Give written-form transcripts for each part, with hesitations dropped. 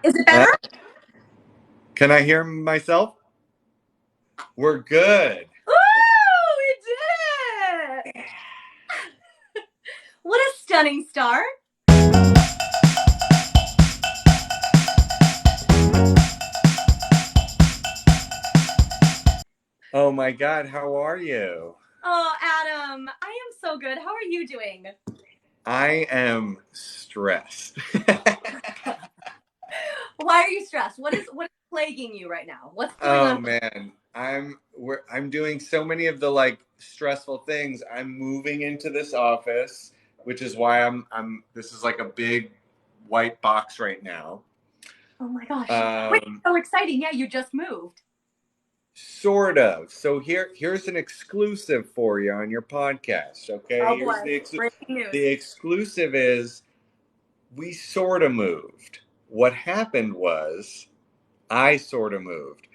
Is it Uh, better? can I hear myself? We're good. Woo! We did it! What a stunning start. Oh my God, how are you? Oh, Adam, I am so good. How are you doing? I am stressed. Why are you stressed? What is plaguing you right now? What's going Oh on? man, I'm doing so many of the stressful things. I'm moving into this office, which is why I'm this is like a big white box right now. Oh my gosh. Wait, Um, so exciting. Yeah, you just moved. Sort of. So here's an exclusive for you on your podcast. Okay, Oh here's boy. Breaking news. the exclusive is we sort of moved. What happened was I sort of moved.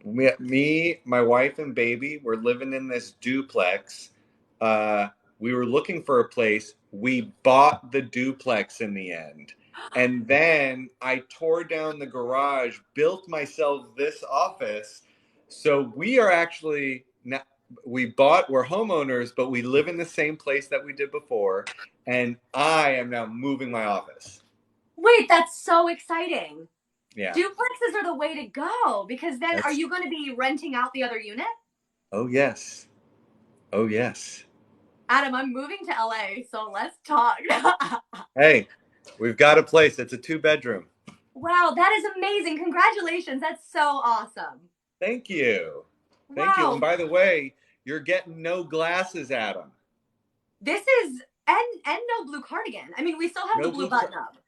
Me, my wife, and baby were living in this duplex. Uh, we were looking for a place. We bought the duplex in the end. And then I tore down the garage, built myself this office. So we are actually not, we're homeowners, but we live in the same place that we did before. And I am now moving my office. Wait, that's so exciting. Yeah. Duplexes are the way to go because then are That's, you going to be renting out the other unit? oh, yes. Oh, yes. Adam, I'm moving to LA, so let's talk. Hey, we've got a place. It's a 2-bedroom. Wow, that is amazing. Congratulations. That's so awesome. Thank you. Thank you. And Wow. by the way, you're getting no glasses, Adam. This is and no blue cardigan. I mean, we still have the No blue blue. button up.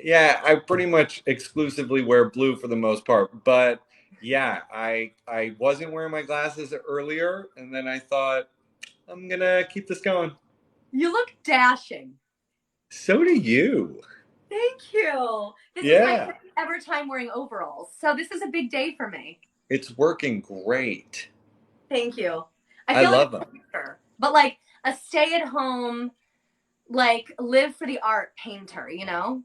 Yeah, I pretty much exclusively wear blue for the most part. But yeah, I wasn't wearing my glasses earlier, and then I thought I'm gonna keep this going. You look dashing. So do you. Thank you. This is my Yeah, first ever time wearing overalls, so this is a big day for me. it's working great. Thank you. I I feel like love a them. painter, but like a stay-at-home, like live for the art painter, you know?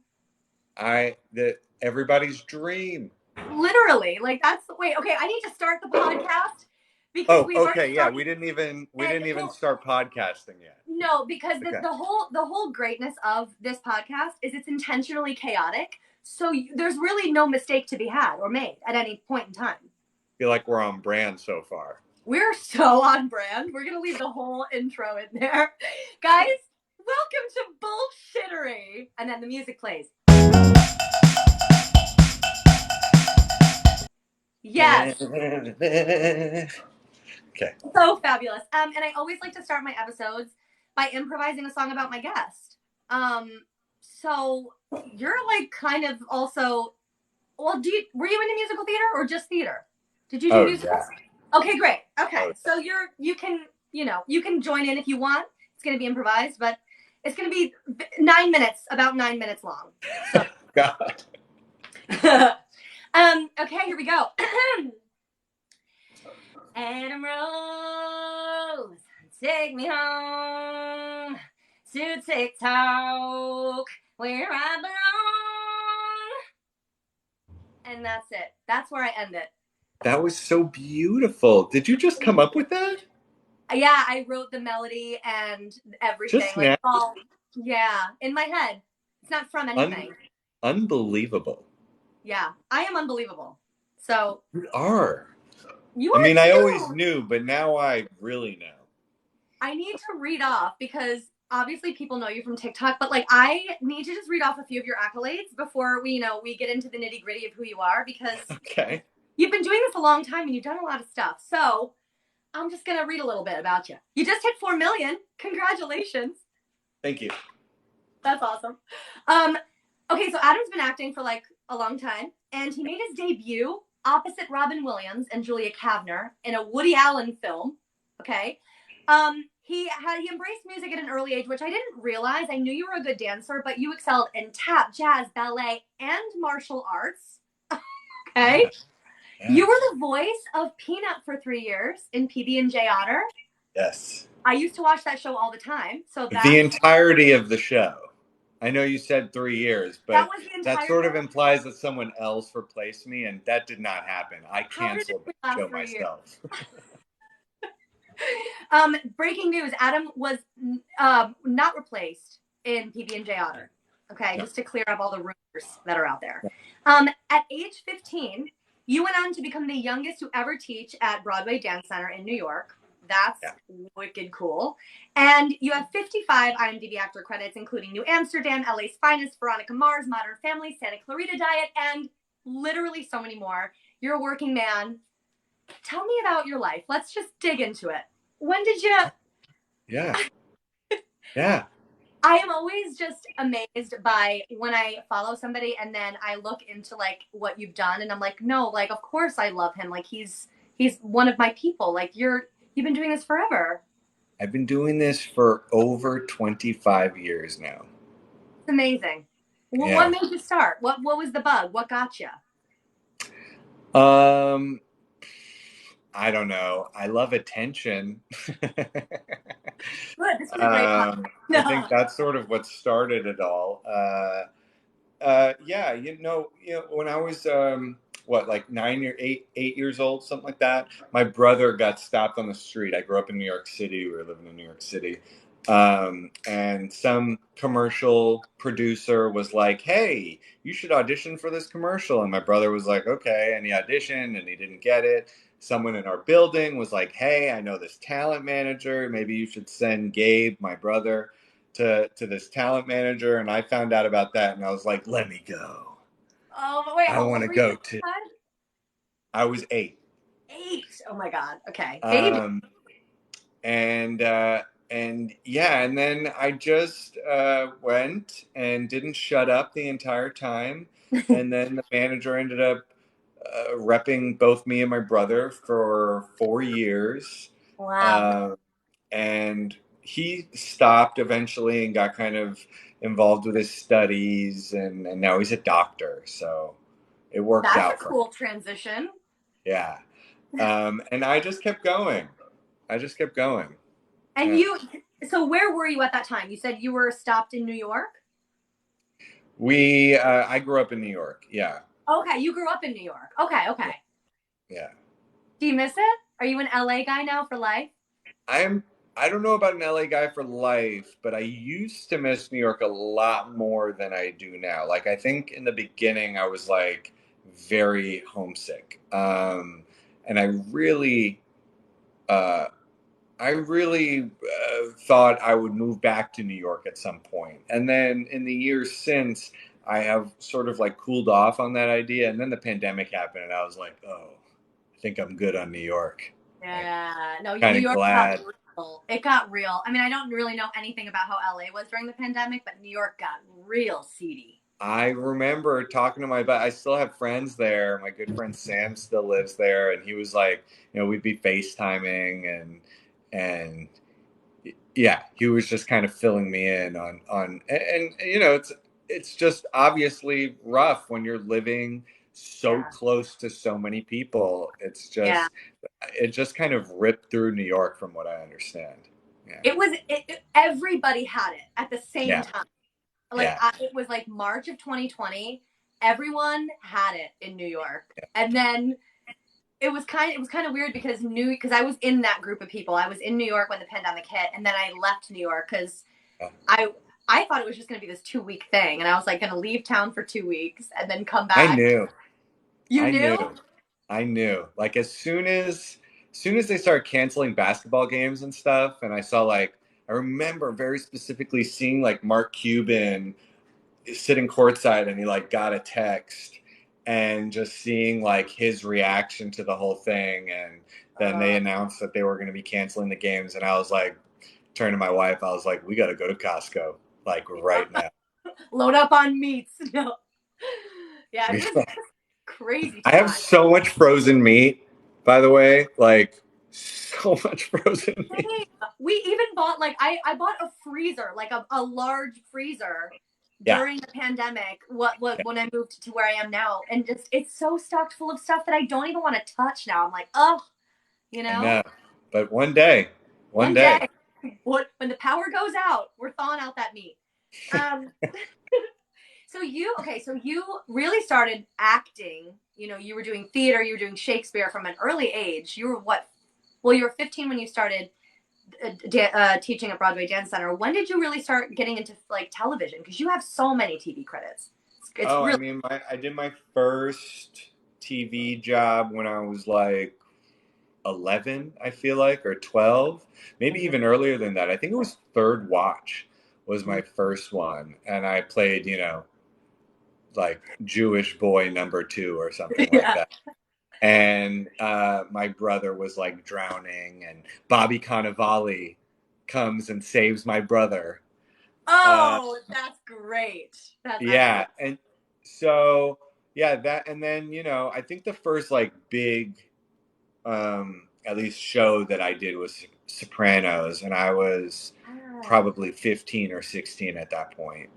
Everybody's dream. Literally, like that's wait, okay, I need to start the podcast because Oh, we've already okay, yeah. started We didn't even well, start podcasting yet. no, because the, Okay. the whole the whole greatness of this podcast is it's intentionally chaotic. So there's really no mistake to be had or made at any point in time. Feel like we're on brand so far. We're so on brand. We're gonna leave the whole intro in there, guys. Welcome to Bullshittery, and then the music plays. Yes. Okay. So fabulous. And I always like to start my episodes by improvising a song about my guest. So you're like kind of also, well, were you into musical theater or just theater? Did you do Oh musicals? yeah. Okay, great. Okay, Oh, so you can join in if you want. It's gonna be improvised, but it's gonna be 9 minutes, about 9 minutes long. So. God. Okay, here we go. Adam Rose, take me home to TikTok where I belong. And that's it. That's where I end it. That was so beautiful. Did you just come up with that? Yeah, I wrote the melody and everything. Just like now? all, yeah, in my head. It's not from anything. Unbelievable. Yeah, I am unbelievable. So You are. you I are mean, too. I always knew, but now I really know. I need to read off because obviously people know you from TikTok, but like I need to just read off a few of your accolades before we get into the nitty gritty of who you are because Okay. you've been doing this a long time and you've done a lot of stuff. So I'm just gonna read a little bit about you. You just hit 4 million. Congratulations. Thank you. That's awesome. Okay, so Adam's been acting for like a long time, and he made his debut opposite Robin Williams and Julia Kavner in a Woody Allen film. Okay. He embraced music at an early age, which I didn't realize. I knew you were a good dancer, but you excelled in tap, jazz, ballet, and martial arts. Okay. Yeah. You were the voice of Peanut for 3 years in PB J Otter. Yes. I used to watch that show all the time. So The entirety of the show. I know you said 3 years, That but was the that entire sort of time? implies that someone else replaced me, and that did not happen. I How did it canceled the last show 3 years? myself. Breaking news: Adam was not replaced in PB J Otter. Okay, No. just to clear up all the rumors that are out there. At age 15, you went on to become the youngest to ever teach at Broadway Dance Center in New York. That's wicked cool. And you have 55 IMDb actor credits, including New Amsterdam, LA's Finest, Veronica Mars, Modern Family, Santa Clarita Diet, and literally so many more. You're a working man. Tell me about your life. Let's just dig into it. When did you... Yeah. Yeah. I am always just amazed by when I follow somebody and then I look into like what you've done and I'm like, no, like of course I love him. Like he's one of my people. Like you've been doing this forever. I've been doing this for over 25 years now. It's amazing. Well, Yeah. what made you start? What was the bug? What got you? I don't know. I love attention. Good. This was a great podcast. I think that's sort of what started it all. Yeah, when I was like 8 years old, something like that. My brother got stopped on the street. I grew up in New York City. We were living in New York City, and some commercial producer was like, "Hey, you should audition for this commercial." And my brother was like, "Okay," and he auditioned, and he didn't get it. Someone in our building was like, "Hey, I know this talent manager. Maybe you should send Gabe, my brother, to this talent manager." And I found out about that, and I was like, "Let me go. Oh, but wait, I want to go too." I was 8. 8. Oh my God. Okay, baby. And then I just went and didn't shut up the entire time. And then the manager ended up repping both me and my brother for 4 years. Wow. And he stopped eventually and got kind of involved with his studies, and now he's a doctor. So it worked out. That's a cool transition. Yeah. And I just kept going. And so where were you at that time? You said you were stopped in New York? I grew up in New York. Yeah. Okay, you grew up in New York. Okay. Yeah. Do you miss it? Are you an LA guy now for life? I don't know about an LA guy for life, but I used to miss New York a lot more than I do now. Like, I think in the beginning I was like very homesick. And I really thought I would move back to New York at some point. And then in the years since, I have sort of like cooled off on that idea. And then the pandemic happened, and I was like, oh, I think I'm good on New York. Yeah, no, New York glad. got real. It got real. I mean, I don't really know anything about how LA was during the pandemic, but New York got real seedy. I remember talking to I still have friends there. My good friend Sam still lives there, and he was like, we'd be FaceTiming and yeah, he was just kind of filling me in on and it's just obviously rough when you're living so close to so many people. It's just it just kind of ripped through New York from what I understand. Yeah. It was everybody had it at the same time. Like it was like March of 2020. Everyone had it in New York, and then it was kind of weird because I was in that group of people. I was in New York when the pandemic hit, and then I left New York because I thought it was just going to be this 2-week thing, and I was like going to leave town for 2 weeks and then come back. I knew. You knew? I knew. Like as soon as they started canceling basketball games and stuff, and I saw I remember very specifically seeing like Mark Cuban sitting courtside, and he like got a text, and just seeing like his reaction to the whole thing, and then they announced that they were going to be canceling the games, and I was like, turned to my wife, I was like, we got to go to Costco like right now. Load up on meats. No. Yeah, it was crazy. I have so much frozen meat, by the way, like so much frozen meat. We even bought I bought a freezer, like a large freezer during the pandemic. When I moved to where I am now, and just it's so stocked full of stuff that I don't even want to touch now. I'm like, I know. But one day, when the power goes out, we're thawing out that meat. Um, so you really started acting. You know, you were doing theater, you were doing Shakespeare from an early age. You were what? Well, you were 15 when you started teaching at Broadway Dance Center. When did you really start getting into like television? Because you have so many TV credits. It's Oh, I really mean, I did my first TV job when I was like 11, I feel like, or 12, maybe Mhm. even earlier than that. I think it was Third Watch was my Mhm. first one, and I played, like Jewish boy number two or something like Yeah. that. And my brother was like drowning, and Bobby Cannavale comes and saves my brother. Uh, Oh, that's great. That's absolutely. yeah, and so yeah, that, and then I think the first like big at least show that I did was Sopranos, and I was Ah, probably 15 or 16 at that point.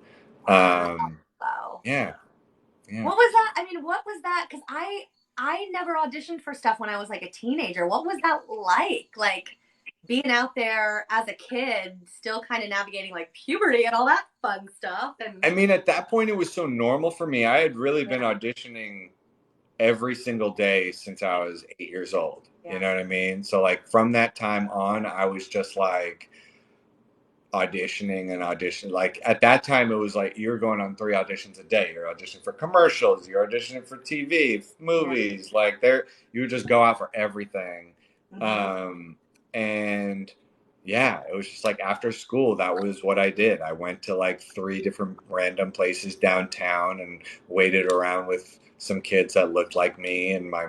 wow. Um, Wow. yeah, yeah. What was that? I mean, what was that? Because I never auditioned for stuff when I was like a teenager. What was that like? Like being out there as a kid, still kind of navigating like puberty and all that fun stuff. And I mean, at that point, it was so normal for me. I had really been yeah, auditioning every single day since I was 8 years old. You yeah. know what I mean? So, like, from that time on, I was just like auditioning and auditioning. Like, at that time, it was like you're going on 3 auditions a day. You're auditioning for commercials, you're auditioning for TV, Yeah. movies. Like, you would just go out for everything. Mm-hmm. Um, and yeah, it was just like after school, that was what I did. I went to like 3 different random places downtown and waited around with some kids that looked like me, and my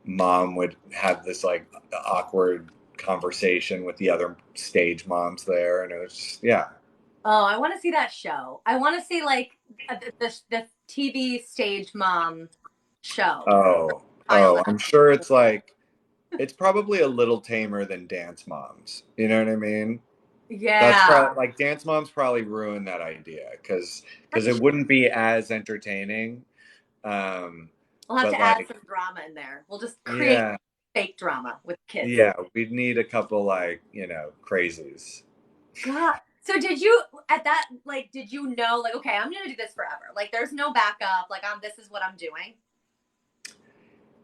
mom would have this like awkward conversation with the other stage moms there, and it was just, yeah. Oh, I want to see that show. I want to see like the TV stage mom show. Oh, I'm sure it's probably a little tamer than Dance Moms. You know what I mean? That's Yeah. probably like Dance Moms probably ruined that idea because it wouldn't be as entertaining. Um, We'll have but to add like, some drama in there. We'll just create yeah, fake drama with kids. yeah, we'd need a couple like crazies. God. So did you at that like did you know like okay, I'm gonna do this forever. Like there's no backup. Like this is what I'm doing.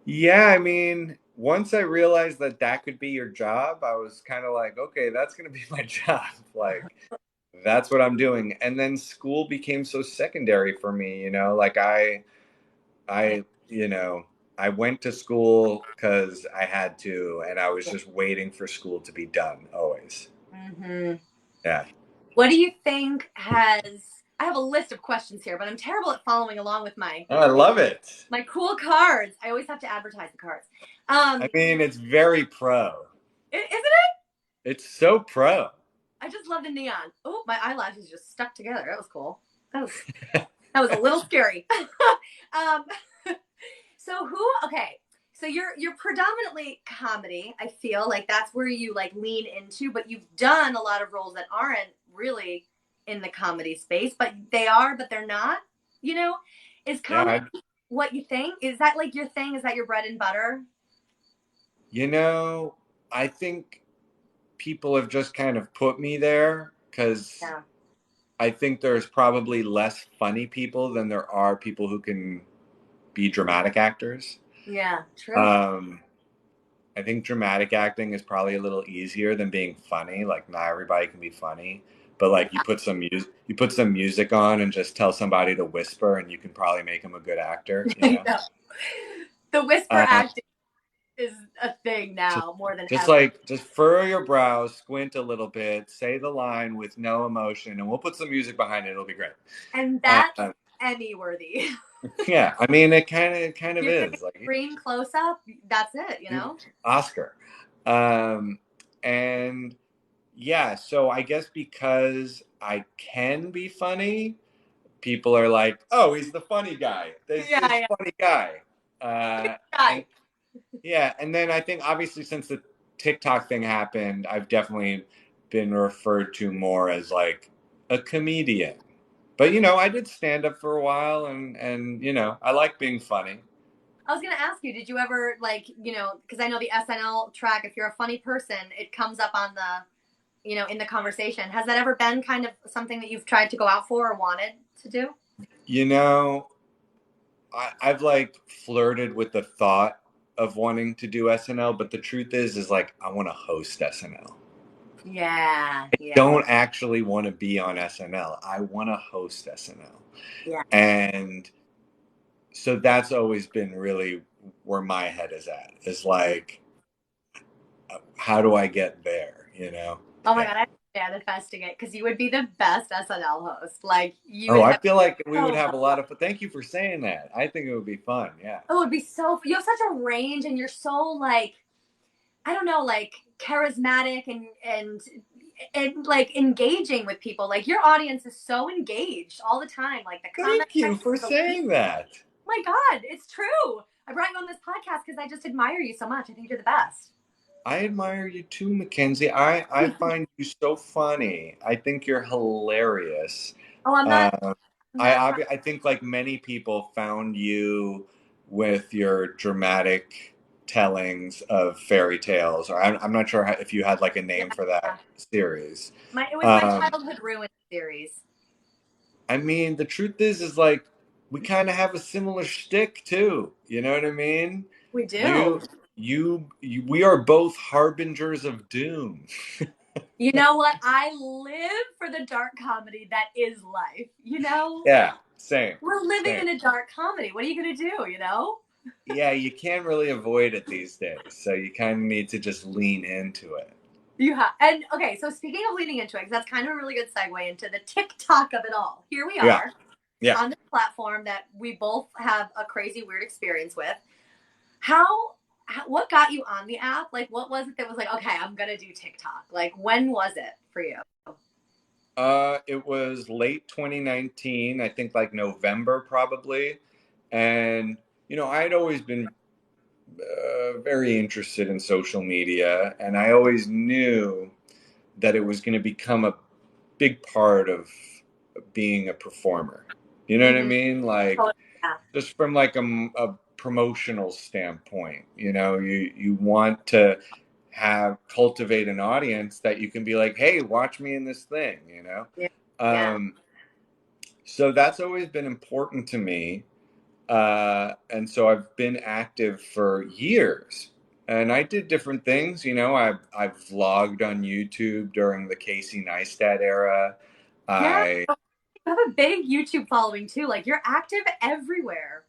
Yeah, I mean, once I realized that that could be your job, I was kind of like, okay, that's going to be my job. Like, that's what I'm doing. And then school became so secondary for me, like Yeah. I, you know, I went to school because I had to, and I was just waiting for school to be done always. Mm-hmm. Yeah. What do you think has I have a list of questions here, but I'm terrible at following along with Oh, I love it. my cool cards. I always have to advertise the cards. I mean, it's very pro. Isn't it? It's so pro. I just love the neon. Oh, my eyelashes just stuck together. That was cool. That was a little scary. um, so who? Okay, so you're predominantly comedy. I feel like that's where you like lean into, but you've done a lot of roles that aren't really in the comedy space, but they are, but they're not. You know, is Yeah, comedy what you think? Is that like your thing? Is that your bread and butter? you know, I think people have just kind of put me there because Yeah. I think there's probably less funny people than there are people who can be dramatic actors. Yeah. True. Um, I think dramatic acting is probably a little easier than being funny. Like not everybody can be funny, but like you put some music on and just tell somebody to whisper, and you can probably make them a good actor. I know. The whisper Uh, acting is a thing just now more than just ever. like just furrow your brows, squint a little bit, say the line with no emotion, and we'll put some music behind it. It'll be great. And Uh, that's Emmy worthy. yeah, I mean, it kind of Give me a is like screen close up. That's it, you know? Oscar. Um, and yeah, so I guess because I can be funny, people are like, "Oh, he's the funny guy. Yeah, This yeah. funny guy." And Guy. yeah, and then I think obviously since the TikTok thing happened, I've definitely been referred to more as like a comedian. But I did stand up for a while, and I like being funny. I was gonna ask you, did you ever like, because I know the SNL track, if you're a funny person, it comes up on in the conversation. Has that ever been kind of something that you've tried to go out for or wanted to do? I've like flirted with the thought of wanting to do SNL, but the truth is like I want to host SNL. Yeah. Don't actually want to be on SNL. I want to host SNL. Yeah. And so that's always been really where my head is at. Is like, how do I get there? Oh my God, I manifesting it because you would be the best SNL host. Like you Oh, would I have feel like we so would have fun. a lot of. Thank you for saying that. I think it would be fun. Yeah. Oh, it would be so. You have such a range, and you're so like, I don't know, like charismatic and like engaging with people. Like your audience is so engaged all the time. Like the comment Thank you section. for saying that. Oh my God, it's true. I brought you on this podcast because I just admire you so much. I think you're the best. I admire you too, Mackenzie. I find you so funny. I think you're hilarious. Oh, I'm not. I'm not. I think like many people found you with your dramatic tellings of fairy tales, or I'm not sure if you had like a name for Yeah. that series. It was my childhood ruined series. I mean, the truth is like we kind of have a similar shtick too. You know what I mean? We do. We are both harbingers of doom. You know what? I live for the dark comedy that is life. Yeah, same. We're living Same. in a dark comedy. What are you gonna do? Yeah, you can't really avoid it these days, so you kind of need to just lean into it. And okay, so speaking of leaning into it, because that's kind of a really good segue into the TikTok of it all. Here we are on this platform that we both have a crazy weird experience with. What got you on the app? Like, what was it that was like, okay, I'm gonna do TikTok? Like, when was it for you? It was late 2019, I think like November probably, and I had always been very interested in social media, and I always knew that it was going to become a big part of being a performer. You know what I mean? Like, Oh, yeah. just from like a promotional standpoint, you want to cultivate an audience that you can be like, hey, watch me in this thing. Yeah. Yeah. So that's always been important to me. And so I've been active for years, and I did different things. I've vlogged on YouTube during the Casey Neistat era. Yeah. I You have a big YouTube following too. Like, you're active everywhere.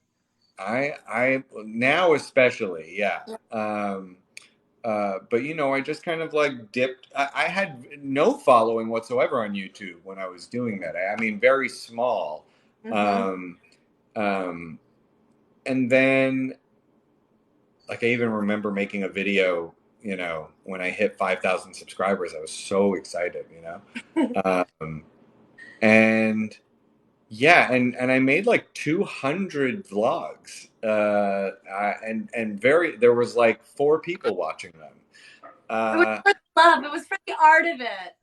I now especially, yeah. But I just kind of like dipped. I had no following whatsoever on YouTube when I was doing that. I mean, very small. Mm-hmm. Um, and then, like, I even remember making a video. When I hit 5,000 subscribers, I was so excited. And yeah, and I made like 200 vlogs, and there was like 4 people watching them. It was for the love. It was for the art of it.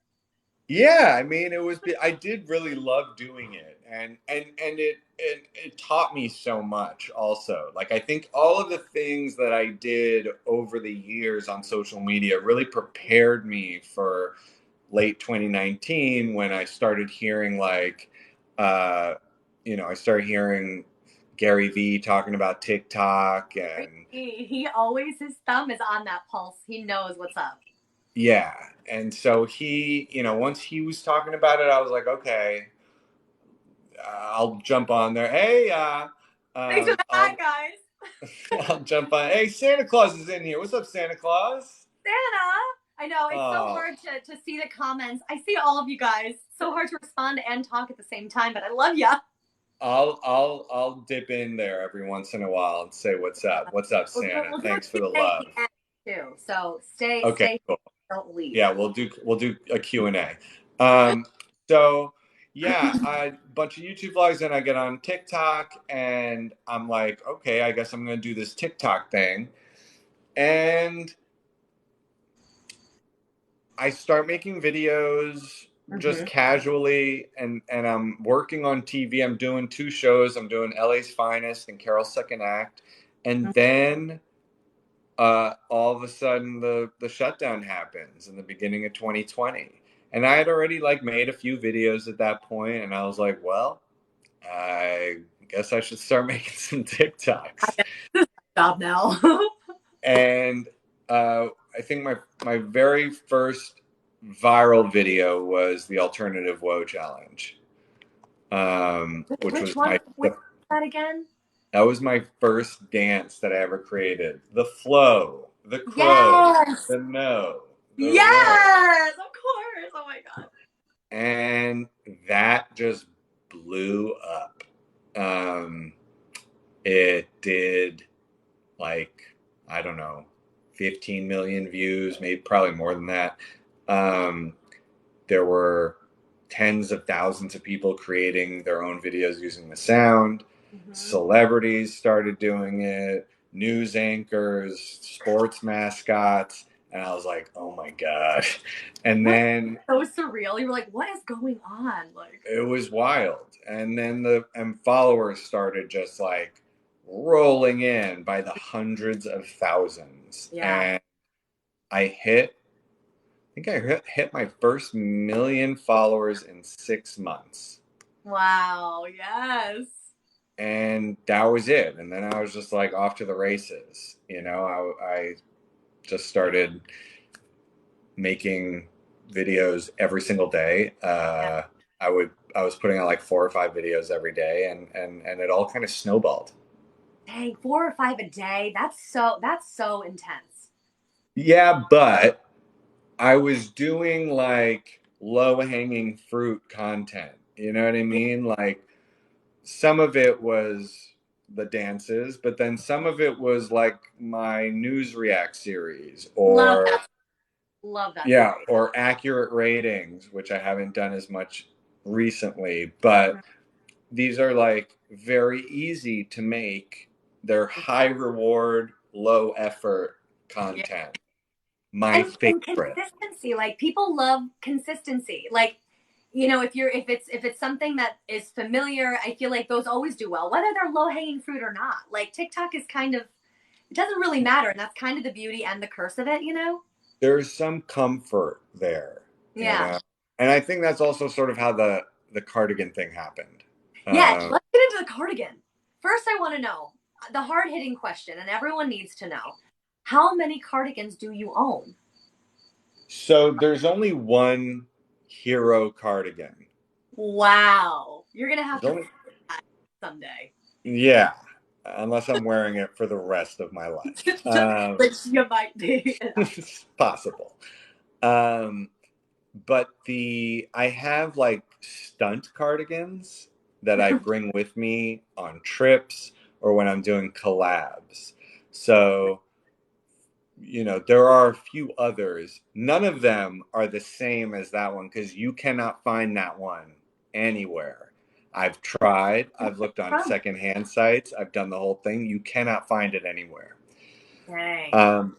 Yeah, I mean, I did really love doing it, and it taught me so much. Also, like I think all of the things that I did over the years on social media really prepared me for late 2019 when I started hearing I started hearing Gary Vee talking about TikTok, and He always, his thumb is on that pulse. He knows what's up. yeah, and so once he was talking about it, I was like, okay, I'll jump on there. Hey, Thanks for the hat, guys. I'll jump on. Hey, Santa Claus is in here. What's up, Santa Claus? Santa. I know, it's so hard to see the comments. I see all of you guys. So hard to respond and talk at the same time, but I love ya. I'll dip in there every once in a while and say what's up. What's up, Santa? We'll do Thanks for a the Q&A love. at the end too. So Okay, stay, cool. don't leave. Yeah, we'll do a Q&A. So yeah, a bunch of YouTube vlogs, and I get on TikTok, and I'm like, okay, I guess I'm gonna do this TikTok thing, and I start making videos just casually, and I'm working on TV. I'm doing 2 shows. I'm doing LA's Finest and Carol's Second Act, and then all of a sudden the shutdown happens in the beginning of 2020, And I had already like made a few videos at that point, and I was like, well, I guess I should start making some TikToks. Stop now. And I think my very first viral video was the Alternative Woe Challenge, which Which was one? Which that again? that was my first dance that I ever created. The flow, the crow, Yes. the no, the roll. Yes, of course. Oh my god. And that just blew up. It did like, I don't know, 15 million views, maybe probably more than that. There were tens of thousands of people creating their own videos using the sound. Mm-hmm. Celebrities started doing it, news anchors, sports mascots. And I was like, oh my God. And then so surreal. You were like, what is going on? Like, it was wild. And then the followers started just like rolling in by the hundreds of thousands. Yeah. And I hit my first 1 million followers in 6 months. Wow. Yes. And that was it. And then I was just like off to the races. You know, I just started making videos every single day. I was putting out like 4 or 5 videos every day, and it all kind of snowballed. Dang, 4 or 5 a day. That's so intense. Yeah, but I was doing like low-hanging fruit content. You know what I mean? Like some of it was the dances, but then some of it was like my news react series, or love that. Yeah, or accurate ratings, which I haven't done as much recently, but these are like very easy to make. They're high reward, low effort content. Yeah. My favorite. And consistency, like people love consistency. Like, you know, if it's something that is familiar, I feel like those always do well, whether they're low hanging fruit or not. Like TikTok is kind of, it doesn't really matter, and that's kind of the beauty and the curse of it, you know. There's some comfort there. Yeah. You know? And I think that's also sort of how the cardigan thing happened. Yeah, let's get into the cardigan. First, I want to know the hard-hitting question, and everyone needs to know. How many cardigans do you own? So there's only one hero cardigan. Wow. You're going to have to someday. Yeah. Unless I'm wearing it for the rest of my life. Which you might be. It's possible. But I have like stunt cardigans that I bring with me on trips or when I'm doing collabs. So, you know, there are a few others. None of them are the same as that one because you cannot find that one anywhere. I've tried. I've looked on secondhand sites. I've done the whole thing. You cannot find it anywhere. Dang.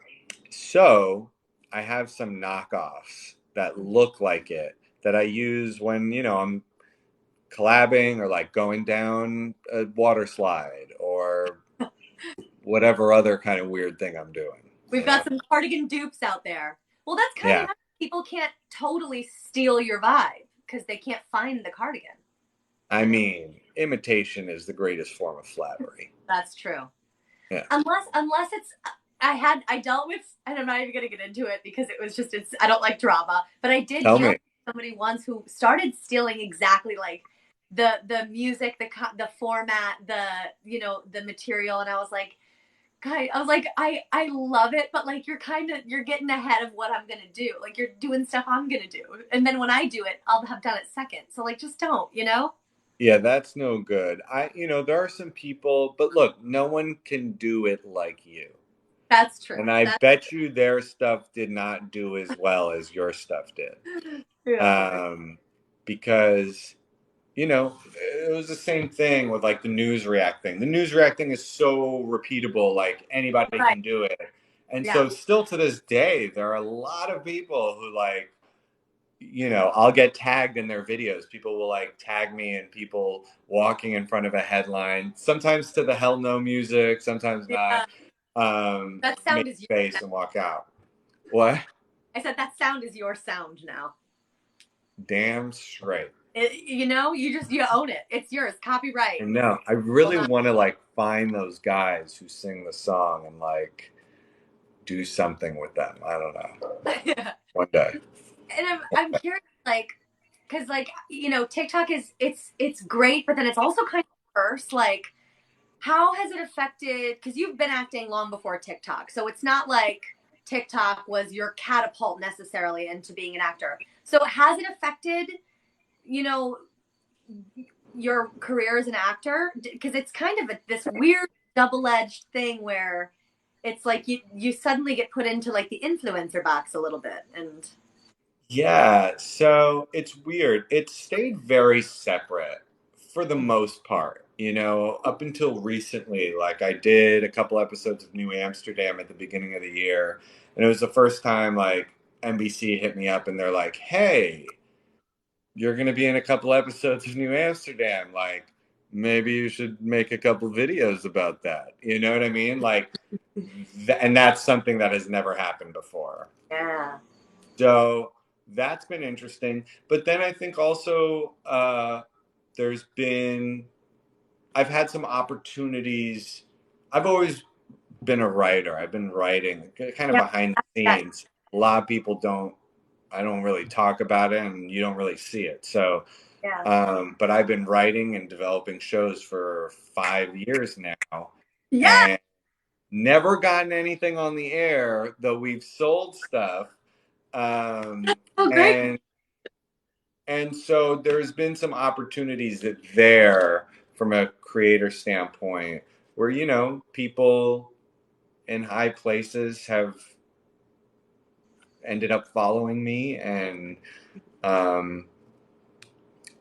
So I have some knockoffs that look like it that I use when, you know, I'm collabing or like going down a water slide or whatever other kind of weird thing I'm doing. We've got some cardigan dupes out there. Well, that's kind of nice. People can't totally steal your vibe because they can't find the cardigan. I mean, imitation is the greatest form of flattery. That's true. Yeah. Unless it's, I dealt with, and I'm not even going to get into it because it was just, I don't like drama, but I did deal with somebody once who started stealing exactly like the music, the format, the material. And I was like, I love it, but like, you're getting ahead of what I'm going to do. Like you're doing stuff I'm going to do. And then when I do it, I'll have done it second. So like, just don't, you know? Yeah, that's no good. There are some people, but look, no one can do it like you. That's true. And I bet you their stuff did not do as well as your stuff did. Yeah. Because, you know, it was the same thing with like the news react thing. The news react thing is so repeatable, like anybody can do it. And so still to this day, there are a lot of people who like, you know, I'll get tagged in their videos. People will like tag me in people walking in front of a headline, sometimes to the Hell No music, sometimes not. That sound is your face and walk out. What? I said that sound is your sound now. Damn straight. You know, you own it. It's yours. Copyright. And no, I really want to like find those guys who sing the song and like do something with them. I don't know. Yeah. One day. And I'm curious, like, because like, you know, TikTok is it's great, but then it's also kind of worse. Like, how has it affected? Because you've been acting long before TikTok, so it's not like TikTok was your catapult necessarily into being an actor. So has it affected, you know, your career as an actor? Because it's kind of this weird double-edged thing where it's like you suddenly get put into like the influencer box a little bit, and Yeah, so it's weird. It stayed very separate for the most part, you know, up until recently. Like I did a couple episodes of New Amsterdam at the beginning of the year, and it was the first time like NBC hit me up and they're like, "Hey, you're going to be in a couple episodes of New Amsterdam. Like maybe you should make a couple videos about that." You know what I mean? Like and that's something that has never happened before. yeah. So that's been interesting. But then I think also I've had some opportunities. I've always been a writer. I've been writing kind of Yeah. behind the scenes. A lot of people I don't really talk about it and you don't really see it. So, Yeah. but I've been writing and developing shows for 5 years now. Yeah. And never gotten anything on the air, though we've sold stuff. Oh, great. And so there's been some opportunities that there from a creator standpoint where, you know, people in high places have ended up following me um,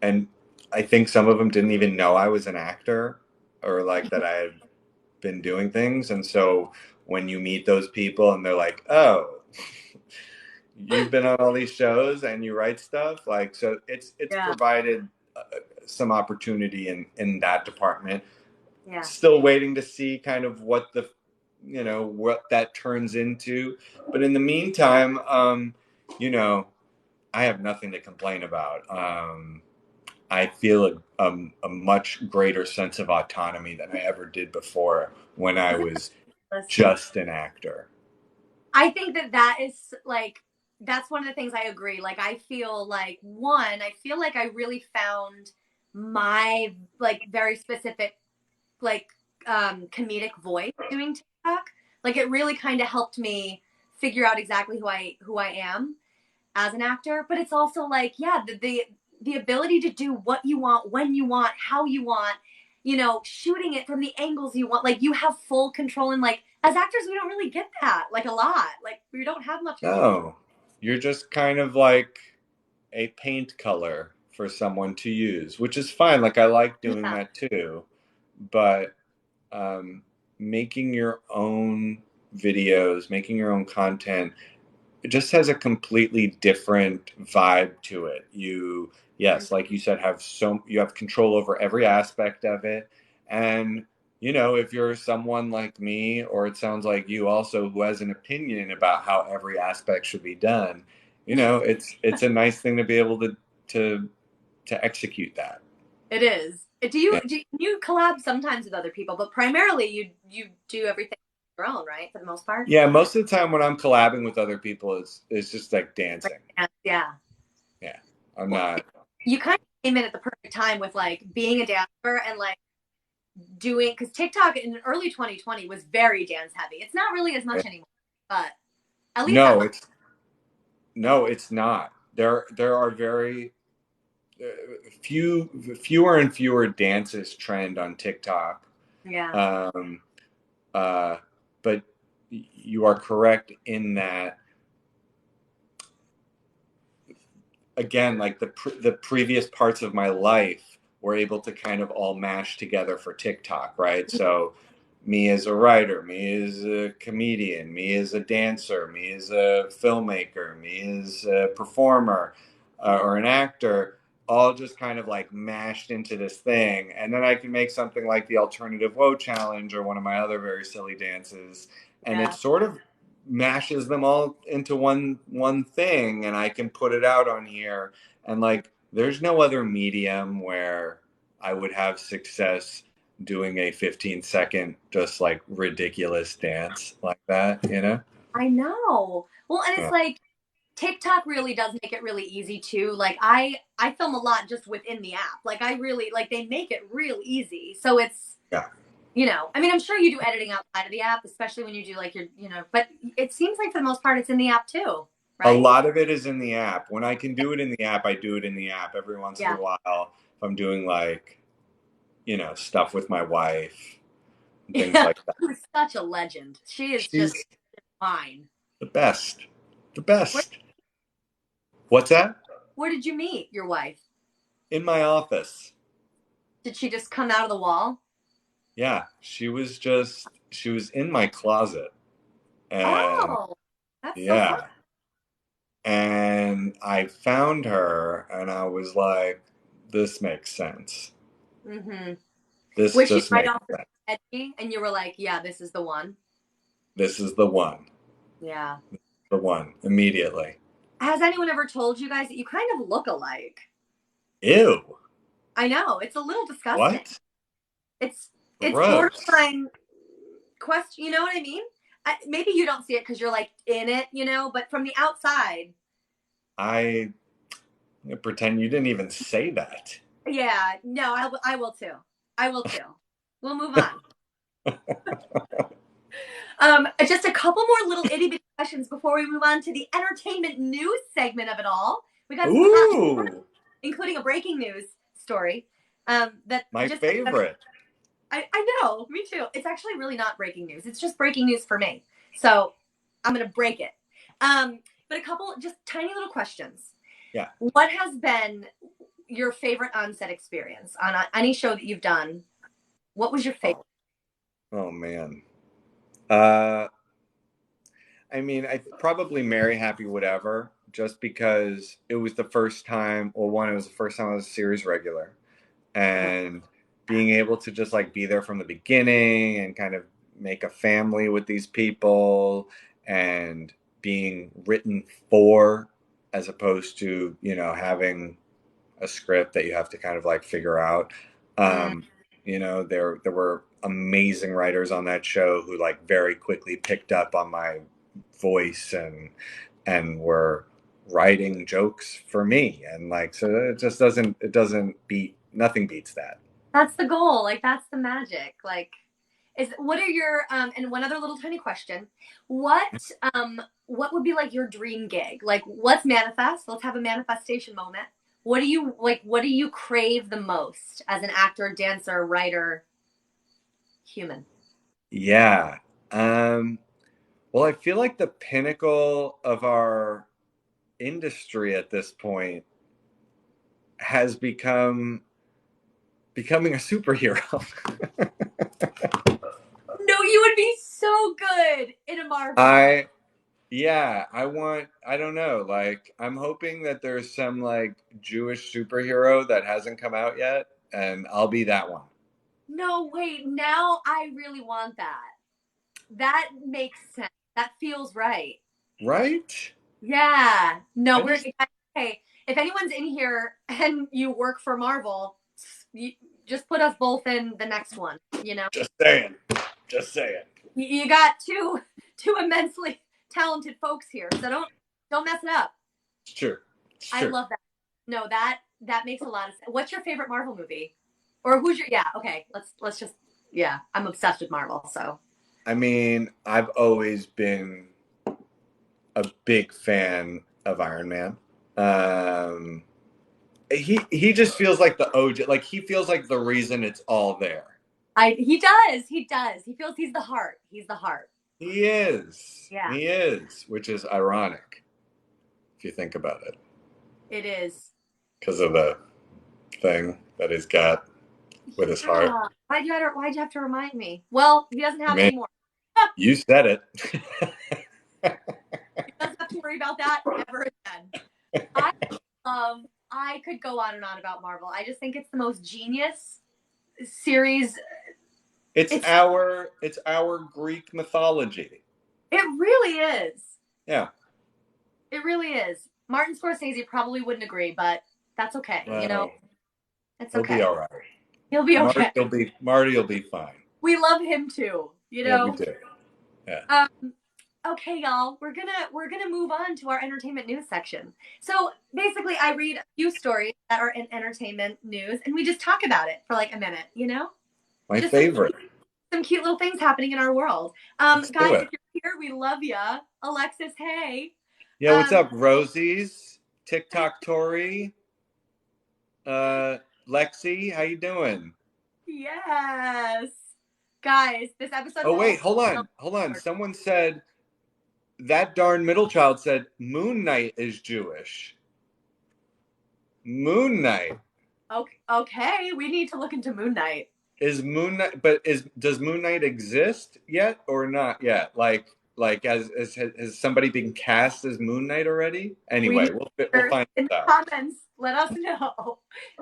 and I think some of them didn't even know I was an actor or like that I had been doing things. And so when you meet those people and they're like, "Oh, you've been on all these shows and you write stuff," like, so it's Yeah. provided some opportunity in that department. Yeah. Still waiting to see kind of what what that turns into, but in the meantime, you know, I have nothing to complain about. I feel a much greater sense of autonomy than I ever did before when I was just an actor. I think that is like, that's one of the things I agree. Like, I feel like, I feel like I really found my like very specific like comedic voice doing TikTok. Like, it really kind of helped me figure out exactly who I am as an actor. But it's also like, yeah, the ability to do what you want, when you want, how you want, you know, shooting it from the angles you want. Like, you have full control. And like, as actors, we don't really get that like a lot. Like, we don't have much control. No, you're just kind of like a paint color for someone to use, which is fine. Like I like doing that too, but making your own videos, making your own content, it just has a completely different vibe to it. Yes, like you said, you have control over every aspect of it. And, you know, if you're someone like me, or it sounds like you also, who has an opinion about how every aspect should be done, you know, it's a nice thing to be able to execute that. It is. Do you collab sometimes with other people, but primarily you do everything on your own, right? For the most part. Yeah, most of the time when I'm collabing with other people, it's just like dancing. Yeah. Yeah, I'm not. You kind of came in at the perfect time with like being a dancer and like doing, because TikTok in early 2020 was very dance heavy. It's not really as much anymore, but at least No, it's not. There are very fewer and fewer dances trend on TikTok. Yeah. But you are correct in that. Again, like the previous parts of my life were able to kind of all mash together for TikTok, right? So me as a writer, me as a comedian, me as a dancer, me as a filmmaker, me as a performer or an actor, all just kind of like mashed into this thing. And then I can make something like the Alternative Woe Challenge or one of my other very silly dances. And it sort of mashes them all into one thing, and I can put it out on here And like, there's no other medium where I would have success doing a 15-second, just like ridiculous dance like that, you know? I know. Well, and it's Yeah. like TikTok really does make it really easy too. Like I film a lot just within the app. Like I really like they make it real easy. So it's Yeah. you know, I mean, I'm sure you do editing outside of the app, especially when you do like your, you know, but it seems like for the most part it's in the app too, A right? lot of it is in the app. When I can do it in the app, I do it in the app. Every once in Yeah. a while, if I'm doing like, stuff with my wife and things Yeah. like that. Who's such a legend. She is She's just fine. the best. The Where, best. What's that? where did you meet your wife? In my office. Did she just come out of the wall? Yeah, she was in my closet. And Oh, that's so fun. yeah, and I found her and I was like, this makes sense. Mm-hmm. This Was she just right makes off the sense. edgy and you were like, yeah, this is the one? This is the one. Yeah. The one. Immediately. Has anyone ever told you guys that you kind of look alike? Ew. I know. It's a little disgusting. What? It's Gross. borderline question. You know what I mean? Maybe you don't see it because you're like in it, you know, but from the outside. I pretend you didn't even say that. Yeah. No, I will too. I will too. We'll move on. Just a couple more little itty bitty questions before we move on to the entertainment news segment of it all. We got some, including a breaking news story. That my just favorite. I know, me too. It's actually really not breaking news. It's just breaking news for me. So I'm gonna break it. But a couple just tiny little questions. Yeah. What has been your favorite on-set experience on any show that you've done? What was your favorite? Oh man. I mean, I probably Marry Happy Whatever, just because it was the first time. Well, one, it was the first time I was a series regular, and being able to just like be there from the beginning and kind of make a family with these people, and being written for, as opposed to having a script that you have to kind of like figure out. There were amazing writers on that show who like very quickly picked up on my voice and were writing jokes for me, and like, so nothing beats that. That's the goal. Like that's the magic. Like what are your and one other little tiny question. What would be like your dream gig? Like let's manifest. Let's have a manifestation moment. What do you crave the most as an actor, dancer, writer, human? Yeah. Well, I feel like the pinnacle of our industry at this point has becoming a superhero. No, you would be so good in a Marvel. I don't know. Like, I'm hoping that there's some like Jewish superhero that hasn't come out yet, and I'll be that one. No, wait. Now I really want that. That makes sense. That feels right. Right? Yeah. No, okay. If anyone's in here and you work for Marvel, just put us both in the next one. You know. Just saying. Just saying. You got two immensely talented folks here, so don't mess it up. It's true. I love that. No, that makes a lot of sense. What's your favorite Marvel movie? Or who's your okay, let's just I'm obsessed with Marvel, so. I mean, I've always been a big fan of Iron Man. He just feels like the OG, like he feels like the reason it's all there. He does. He feels he's the heart. He's the heart. He is. Yeah. He is, which is ironic if you think about it. It is. Because of the thing that he's got with his heart. Why'd you have to remind me? Well, he doesn't have it anymore. You said it. He doesn't have to worry about that ever again. I could go on and on about Marvel. I just think it's the most genius series. It's our Greek mythology. It really is. Yeah. It really is. Martin Scorsese probably wouldn't agree, but That's okay. Well, It's he'll be okay. all right. He'll be okay. Marty will be fine. We love him too. Yeah, we do. Yeah. Okay, y'all, we're gonna move on to our entertainment news section. So basically, I read a few stories that are in entertainment news, and we just talk about it for like a minute. My Just favorite. some cute little things happening in our world. Let's do Guys, it. if you're here, we love ya. Alexis, hey. Yeah, what's up, Rosie's, TikTok Tori, Lexi, how you doing? Yes. Guys, this episode. Oh wait, hold on. Someone said that darn middle child said Moon Knight is Jewish. Moon Knight. Okay, we need to look into Moon Knight. Is Moon Knight, but does Moon Knight exist yet or not yet? Like has somebody been cast as Moon Knight already? Anyway, we'll find in the out. comments. Let us know.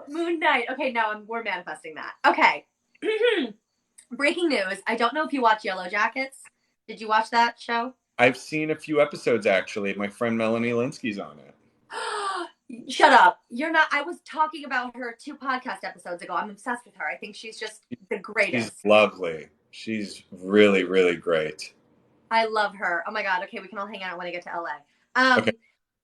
Moon Knight. Okay, no, we're manifesting that. Okay. Breaking news. I don't know if you watch Yellow Jackets. Did you watch that show? I've seen a few episodes actually. My friend Melanie Linsky's on it. Shut up. You're not. I was talking about her 2 podcast episodes ago. I'm obsessed with her. I think she's just the greatest. She's lovely. She's really, really great. I love her. Oh my God. Okay, we can all hang out when I get to LA. Okay.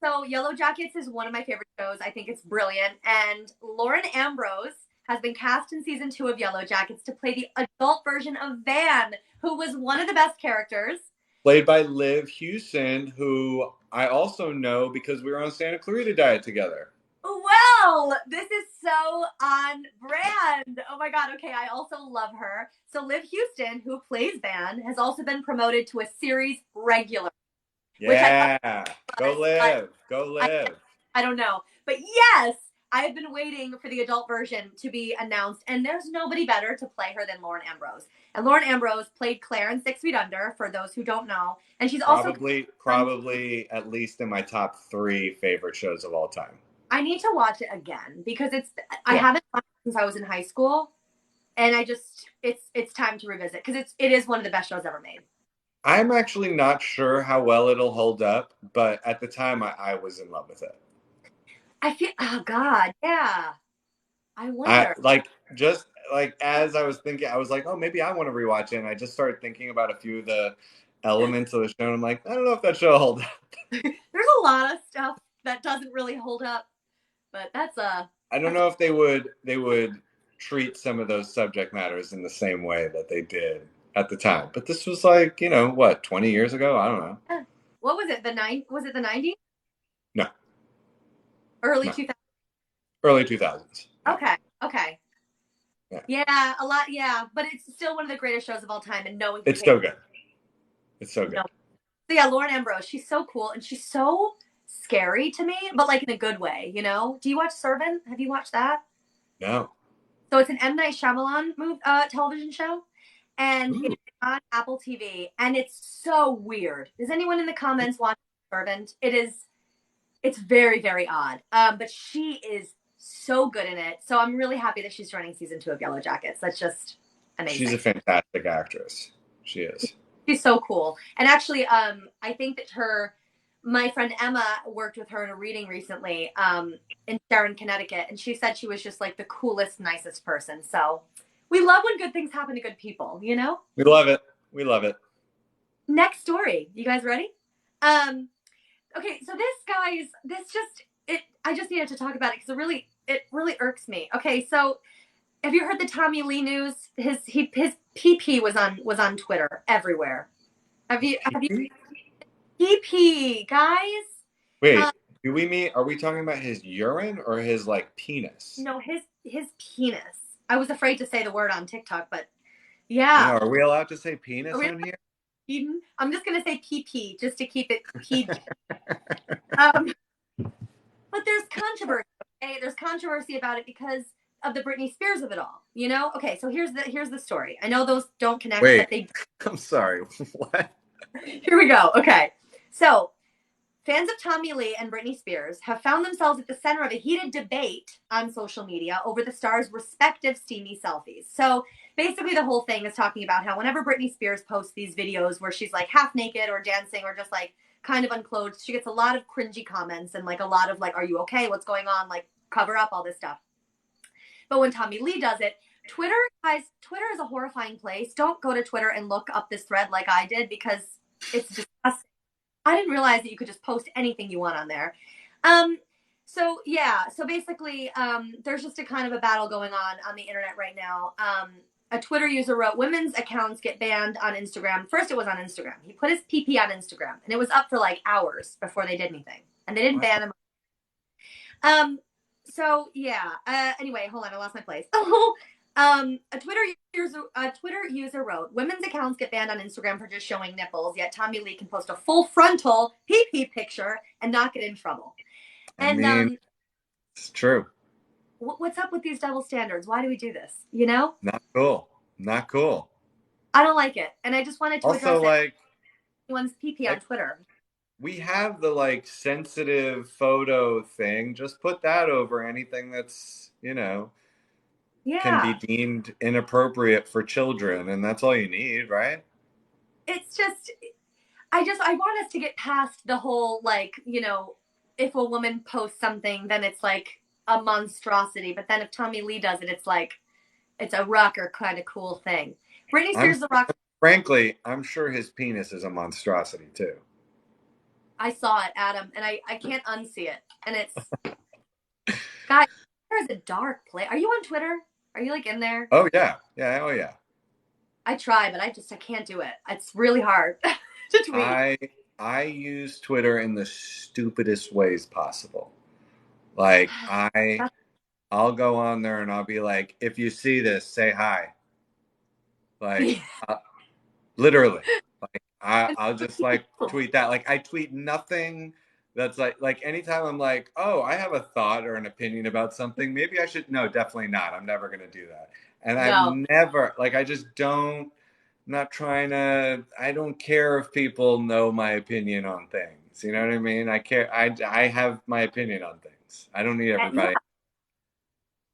So Yellow Jackets is one of my favorite shows. I think it's brilliant. And Lauren Ambrose has been cast in season 2 of Yellow Jackets to play the adult version of Van, who was one of the best characters. Played by Liv Hewson, who I also know because we were on Santa Clarita Diet together. Well, this is so on brand. Oh my God. Okay, I also love her. So Liv Hewson, who plays Van, has also been promoted to a series regular. Yeah. Go Liv. Go Liv. I don't know. But yes, I've been waiting for the adult version to be announced, and there's nobody better to play her than Lauren Ambrose. And Lauren Ambrose played Claire in 6 Feet Under, for those who don't know. And she's probably at least in my top 3 favorite shows of all time. I need to watch it again because I haven't watched it since I was in high school, and it's time to revisit because it is one of the best shows ever made. I'm actually not sure how well it'll hold up, but at the time I was in love with it. I feel, oh God, yeah. I wonder. Just as I was thinking, I was like, oh, maybe I want to rewatch it. And I just started thinking about a few of the elements of the show. And I'm like, I don't know if that show will hold up. There's a lot of stuff that doesn't really hold up, but I don't know if they would treat some of those subject matters in the same way that they did at the time. But this was 20 years ago? I don't know. What was it? Was it the 90s? No. Early 2000s? Early 2000s. Okay. Yeah, a lot, yeah. But it's still one of the greatest shows of all time. And it's so good. It's so good. No. So yeah, Lauren Ambrose, she's so cool. And she's so scary to me, but in a good way, Do you watch Servant? Have you watched that? No. So it's an M. Night Shyamalan television show. And it's on Apple TV. And it's so weird. Does anyone in the comments watch Servant? It's very, very odd. But she is so good in it. So I'm really happy that she's joining season 2 of Yellow Jackets. That's just amazing. She's a fantastic actress. She is. She's so cool. And actually, I think that my friend Emma worked with her in a reading recently in Sharon, Connecticut. And she said she was just the coolest, nicest person. So we love when good things happen to good people, We love it. We love it. Next story. You guys ready? Okay, so I just needed to talk about it because it really irks me. Okay, so have you heard the Tommy Lee news? His PP was on Twitter everywhere. Have you PP, guys? Wait, are we talking about his urine or his penis? No, his penis. I was afraid to say the word on TikTok, but yeah. No, are we allowed to say penis on here? Eden? I'm just going to say PP just to keep it PG. But there's controversy, okay? There's controversy about it because of the Britney Spears of it all, Okay, so here's the story. I know those don't connect. Wait, I'm sorry. What? Here we go. Okay, so fans of Tommy Lee and Britney Spears have found themselves at the center of a heated debate on social media over the stars' respective steamy selfies. So basically the whole thing is talking about how whenever Britney Spears posts these videos where she's half naked or dancing or just kind of unclothed, she gets a lot of cringy comments and a lot of are you okay? What's going on? cover up all this stuff. But when Tommy Lee does it, Twitter, guys, Twitter is a horrifying place. Don't go to Twitter and look up this thread like I did, because it's disgusting. I didn't realize that you could just post anything you want on there. So basically, there's just a kind of a battle going on the internet right now. A Twitter user wrote, women's accounts get banned on Instagram. First, it was on Instagram. He put his PP on Instagram, and it was up for like hours before they did anything, and they didn't ban him. Anyway, hold on, I lost my place. A Twitter user wrote, women's accounts get banned on Instagram for just showing nipples, yet Tommy Lee can post a full frontal PP picture and not get in trouble. It's true. What's up with these double standards? Why do we do this? You know? Not cool. Not cool. I don't like it. And I just wanted to also, address anyone's PP on Twitter. We have the like sensitive photo thing. Just put that over anything that's, can be deemed inappropriate for children, and that's all you need, right? It's just, I want us to get past the whole, like, if a woman posts something, then it's like a monstrosity. But then if Tommy Lee does it, it's like, it's a rocker kind of cool thing. Britney Spears, the rock. Frankly, I'm sure his penis is a monstrosity too. I saw it, Adam, and I can't unsee it. And it's, guys, there's a dark place. Are you on Twitter? Are you like in there? Oh yeah. Yeah. Oh yeah. I try, but I can't do it. It's really hard to tweet. I use Twitter in the stupidest ways possible. Like I'll go on there and I'll be like, if you see this, say hi. Like literally, like I'll just like tweet that. Like I tweet nothing that's like anytime I'm like, oh, I have a thought or an opinion about something. Maybe I should. No, definitely not. I'm never going to do that. And I've never, like, I just don't. Not trying to, I don't care if people know my opinion on things. You know what I mean? I care. I have my opinion on things. I don't need everybody.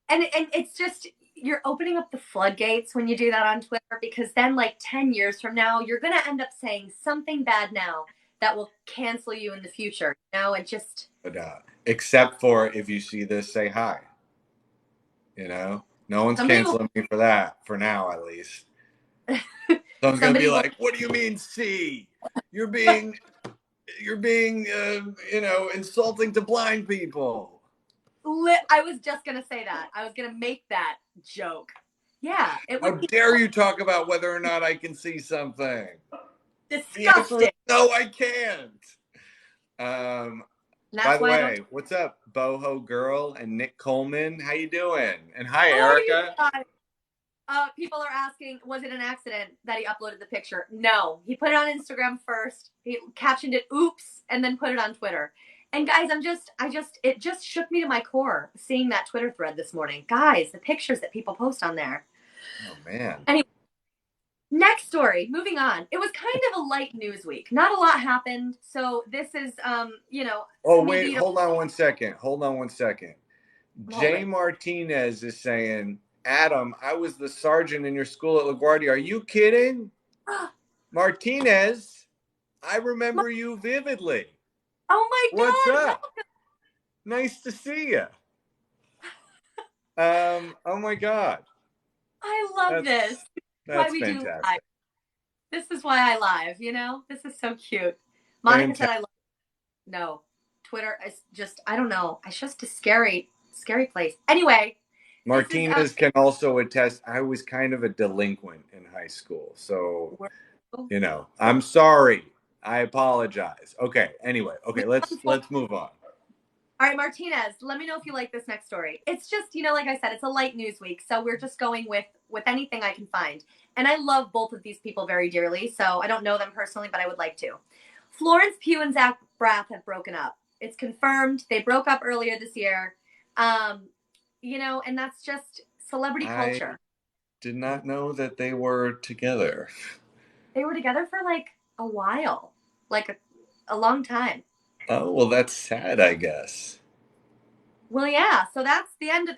And it's just, you're opening up the floodgates when you do that on Twitter, because then like 10 years from now, you're going to end up saying something bad now that will cancel you in the future. It just. Except for if you see this, say hi. No one's canceling me for that, for now at least. Someone's gonna be like, "What do you mean, see? You're being, insulting to blind people." I was just gonna say that. I was gonna make that joke. Yeah. How dare you talk about whether or not I can see something? Disgusting. No, I can't. By the way, what's up, Boho Girl and Nick Coleman? How you doing? And hi, Erica. People are asking, was it an accident that he uploaded the picture? No, he put it on Instagram first. He captioned it, "Oops," and then put it on Twitter. And guys, it just shook me to my core seeing that Twitter thread this morning. Guys, the pictures that people post on there. Oh man. Anyway, next story. Moving on. It was kind of a light news week. Not a lot happened. So this is, Oh wait, hold on one second. Jay Martinez is saying, Adam, I was the sergeant in your school at LaGuardia. Are you kidding? Martinez, I remember you vividly. Oh my God. What's up? Nice to see you. Oh my God. I love this. That's why we fantastic. Do live. This is why I live, This is so cute. Monica said I love it. No. Twitter is just, I don't know. It's just a scary place. Anyway. Martinez can also attest, I was kind of a delinquent in high school. So, I'm sorry. I apologize. Okay. Anyway. Okay. Let's move on. All right, Martinez, let me know if you like this next story. It's just, like I said, it's a light news week. So we're just going with anything I can find. And I love both of these people very dearly. So I don't know them personally, but I would like to. Florence Pugh and Zach Braff have broken up. It's confirmed. They broke up earlier this year. And that's just celebrity culture. I did not know that they were together. They were together for like a while, like a long time. Oh, well, that's sad, I guess. Well, yeah. So that's the end of.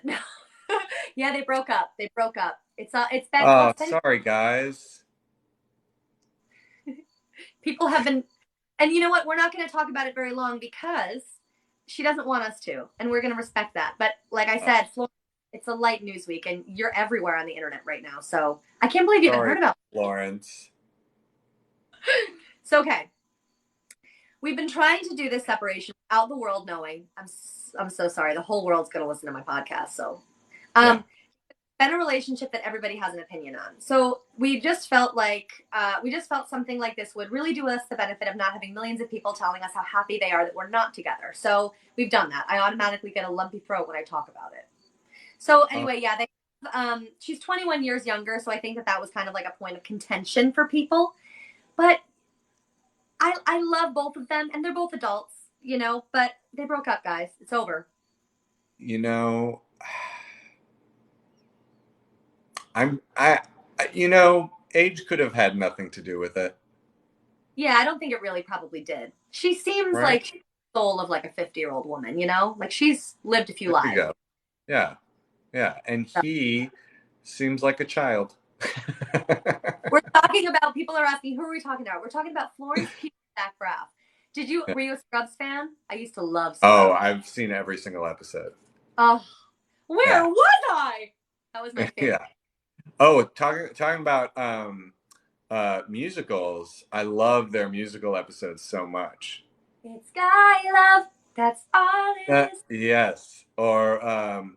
Yeah, they broke up. It's been. Oh, sorry, guys. People have been, and you know what? We're not going to talk about it very long because she doesn't want us to, and we're gonna respect that. But like I said, Florence, it's a light news week, and you're everywhere on the internet right now. So I can't believe you haven't heard about Florence. So okay, we've been trying to do this separation without the world knowing. I'm so sorry. The whole world's gonna listen to my podcast. So, been a relationship that everybody has an opinion on. So we just felt something like this would really do us the benefit of not having millions of people telling us how happy they are that we're not together. So we've done that. I automatically get a lumpy throat when I talk about it. So anyway, she's 21 years younger, so I think that was kind of like a point of contention for people. But I love both of them, and they're both adults, but they broke up, guys. It's over. Age could have had nothing to do with it. Yeah, I don't think it really probably did. She seems like the soul of like a 50-year-old woman, like she's lived a few lives. There you go. Yeah. And he seems like a child. We're talking about, people are asking, who are we talking about? We're talking about Florence Pugh and Zach Braff. Were you a Scrubs fan? I used to love Scrubs. Oh, I've seen every single episode. Oh, where was I? That was my favorite. Yeah. Oh, talking about musicals, I love their musical episodes so much. It's guy love, that's all it is. Yes. Or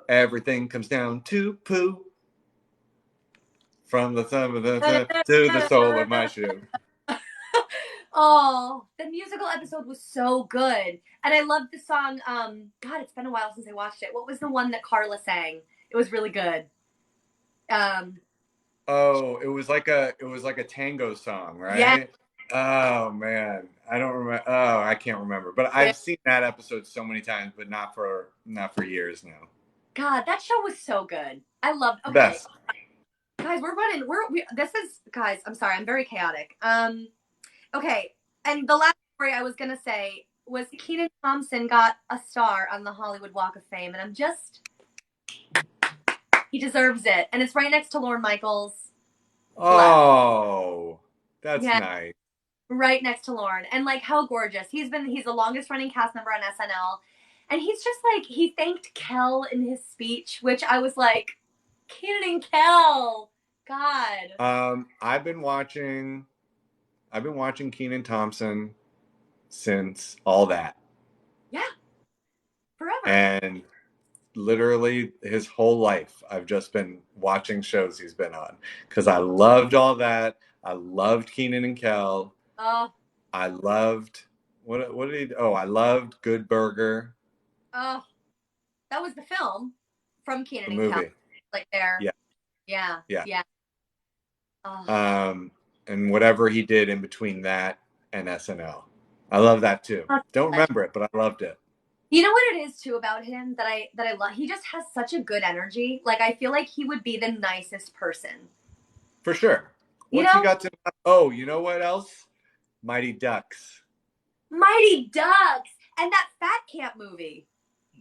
everything comes down to poo. From the thumb of the to the sole of my shoe. Oh, the musical episode was so good. And I loved the song, God, it's been a while since I watched it. What was the one that Carla sang? It was really good. It was like a tango song, right? Yeah. Oh man, I don't remember. Oh, I can't remember. But I've seen that episode so many times, but not for years now. God, that show was so good. I loved. Okay, best. Guys, we're running. Guys. I'm sorry. I'm very chaotic. Okay, and the last story I was gonna say was Keenan Thompson got a star on the Hollywood Walk of Fame, and he deserves it, and it's right next to Lorne Michaels. Oh, that's nice. Right next to Lorne, and like how gorgeous he's the longest running cast member on SNL, and he's just like, he thanked Kel in his speech, which I was like, Keenan and Kel, God. I've been watching Keenan Thompson since all that. Yeah. Forever. And literally his whole life, I've just been watching shows he's been on because I loved all that. I loved Keenan and Kel. Oh. I loved what did he? Oh, I loved Good Burger. Oh, that was the film from Keenan and Kel. Like there. Yeah. Oh. And whatever he did in between that and SNL, I love that too. Don't remember it, but I loved it. You know what it is too about him that I love? He just has such a good energy. Like I feel like he would be the nicest person. For sure. What's he got to? Oh, you know what else? Mighty Ducks. Mighty Ducks, and that Fat Camp movie.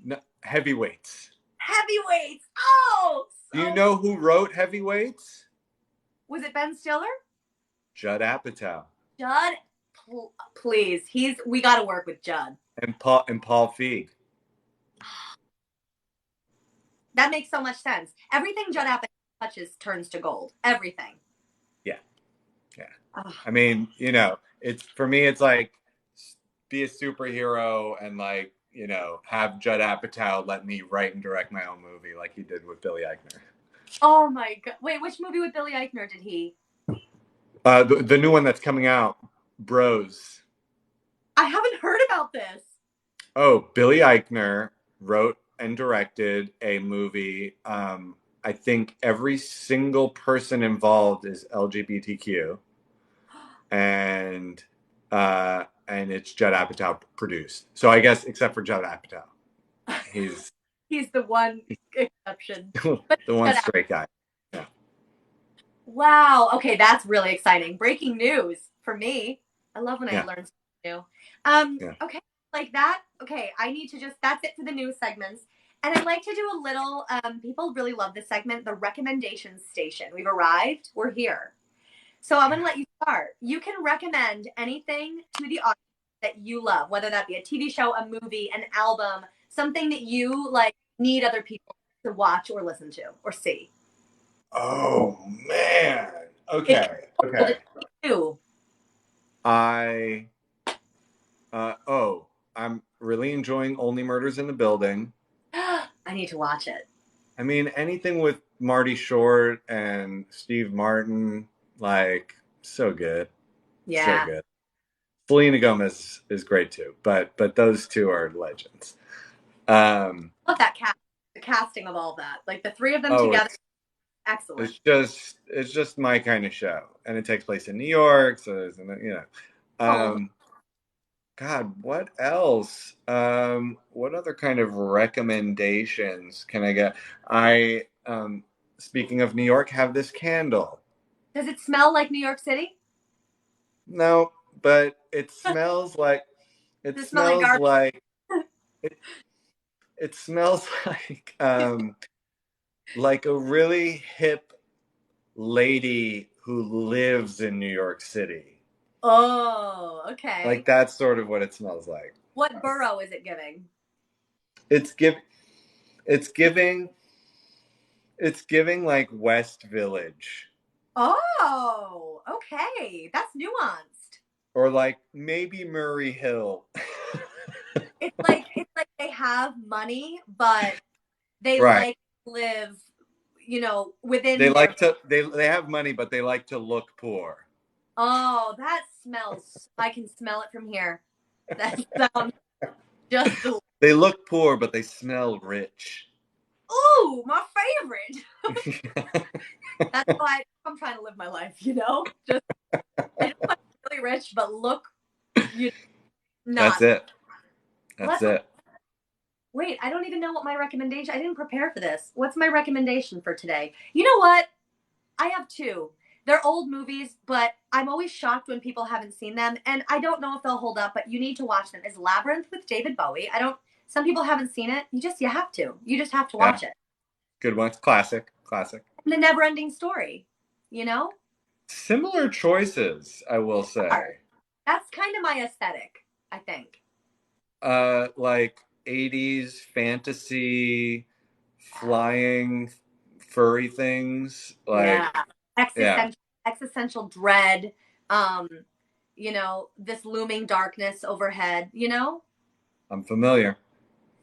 No, Heavyweights. Heavyweights. Oh. Do you know who wrote Heavyweights? Was it Ben Stiller? Judd Apatow. Judd, please. We got to work with Judd. And Paul Feig. That makes so much sense. Everything Judd Apatow touches turns to gold. Everything. Yeah. I mean, it's for me. It's like be a superhero and like have Judd Apatow let me write and direct my own movie like he did with Billy Eichner. Oh my God! Wait, which movie with Billy Eichner did he? The new one that's coming out, Bros. I haven't heard about this. Oh, Billy Eichner wrote and directed a movie. I think every single person involved is LGBTQ, and it's Judd Apatow produced. So I guess except for Judd Apatow, he's the one exception. The one straight guy. Yeah. Wow. Okay, that's really exciting. Breaking news for me. I love when I learn something new. Okay, like that. Okay, I need to that's it for the news segments. And I'd like to do a little, people really love this segment, the recommendations station. We've arrived. We're here. So I'm going to let you start. You can recommend anything to the audience that you love, whether that be a TV show, a movie, an album, something that you like need other people to watch or listen to or see. Oh man. It's Okay. old, Okay. it's new. I I'm really enjoying Only Murders in the Building. I need to watch it. I mean, anything with Marty Short and Steve Martin, like, so good. So Yeah. good. Selena Gomez is great too, but those two are legends. Love that cast, the casting of all that. Like the three of them Oh, together, excellent. it's just my kind of show, and it takes place in New York, so there's Oh, God, what else? What other kind of recommendations can I get? I speaking of New York, have this candle. does it smell like New York City? No, but it smells like it Does it smell like smells garbage? like it, it smells like a really hip lady who lives in New York City. Oh, okay. Like that's sort of what it smells like. What borough is it giving? It's give it's giving it's giving like West Village. Oh, okay. That's nuanced. Or like maybe Murray Hill. It's like they have money, but they Right. like live, within They their. like to they have money, but they like to look poor. Oh, that smells. I can smell it from here. That sounds just delicious. They look poor, but they smell rich. Ooh, my favorite. That's why I'm trying to live my life, Just I just want to be really rich, but look, not. That's it. That's That's it. Wait, I don't even know what my recommendation. I didn't prepare for this. What's my recommendation for today? You know what? I have two. They're old movies, but I'm always shocked when people haven't seen them, and I don't know if they'll hold up, but you need to watch them. Is Labyrinth with David Bowie. I don't Some people haven't seen it. You have to. You just have to watch it. Good one. Classic. Classic. And The Never Ending Story, you know? Similar choices, I will say. That's kind of my aesthetic, I think. Like 80s fantasy, flying furry things. Like, Yeah. Existential dread, this looming darkness overhead, I'm familiar.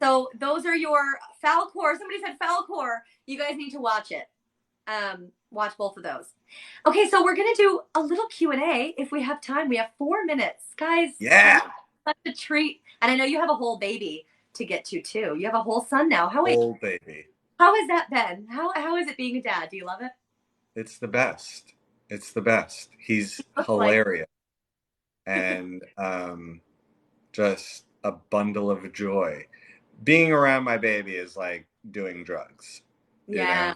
So those are your Falcor. Somebody said Falcor. You guys need to watch it. Watch both of those. Okay, so we're gonna do a little Q&A if we have time. We have 4 minutes, guys. Yeah. Such a treat. And I know you have a whole baby to get to too. You have a whole son now. Whole baby. How has that been? How is it being a dad? Do you love it? It's the best. It's the best. He's hilarious. And just a bundle of joy. Being around my baby is like doing drugs. Yeah.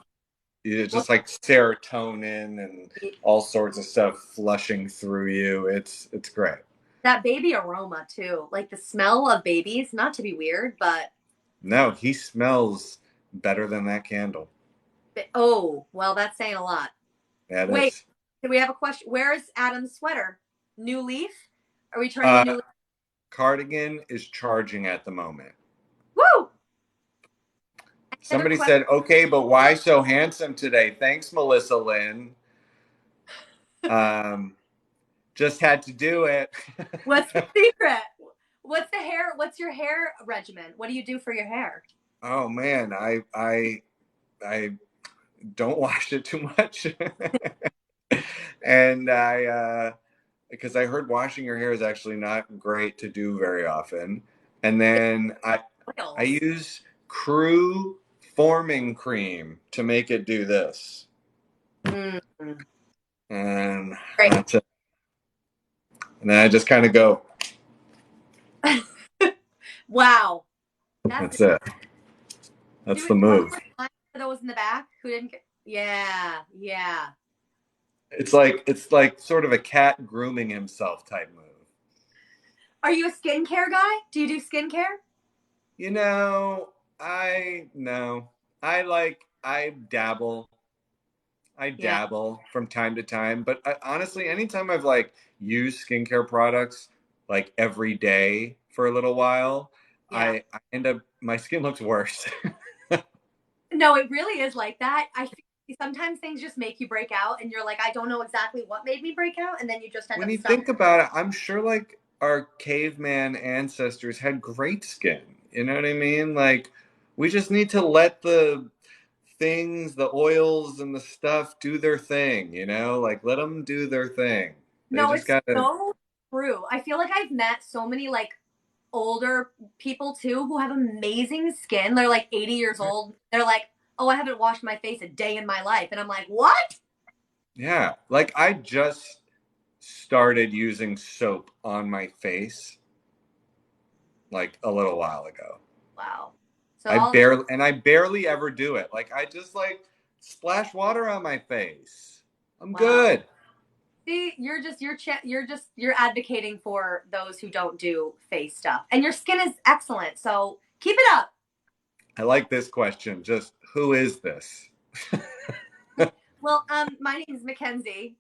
It's just like serotonin and all sorts of stuff flushing through you. It's great. That baby aroma too. Like the smell of babies, not to be weird, but no, he smells better than that candle. Oh, well, that's saying a lot. Yeah, Wait, do we have a question? Where's Adam's sweater? New Leaf? Are we turning New Leaf? Cardigan is charging at the moment. Woo! Somebody said, okay, but why so handsome today? Thanks, Melissa Lynn. Just had to do it. What's the secret? What's the hair? What's your hair regimen? What do you do for your hair? Oh man, I don't wash it too much. And because I heard washing your hair is actually not great to do very often. And then I use Crew forming cream to make it do this. Mm-hmm. And that's it. And then I just kind of go. Wow. That's it. That's the move. For those in the back who didn't get. Yeah. It's like sort of a cat grooming himself type move. Are you a skincare guy? Do you do skincare? I dabble. I dabble from time to time, but honestly, anytime I've like used skincare products, like every day for a little while, Yeah. I end up, my skin looks worse. No, it really is like that. I feel sometimes things just make you break out, and you're like, I don't know exactly what made me break out, and then you just end When up you stuck. think about it, I'm sure like our caveman ancestors had great skin. You know what I mean? Like, we just need to let the things, the oils and the stuff do their thing, you know? Like, let them do their thing. They No, just it's gotta, so true. I feel like I've met so many like older people too who have amazing skin. They're like 80 years old. They're like, oh, I haven't washed my face a day in my life. And I'm like, what? yeah. Like, I just started using soap on my face like a little while ago. Wow. So all I barely ever do it. Like, I just like splash water on my face. I'm wow. good. See, you're advocating for those who don't do face stuff. And your skin is excellent. So keep it up. I like this question. Just who is this? Well, my name is Mackenzie.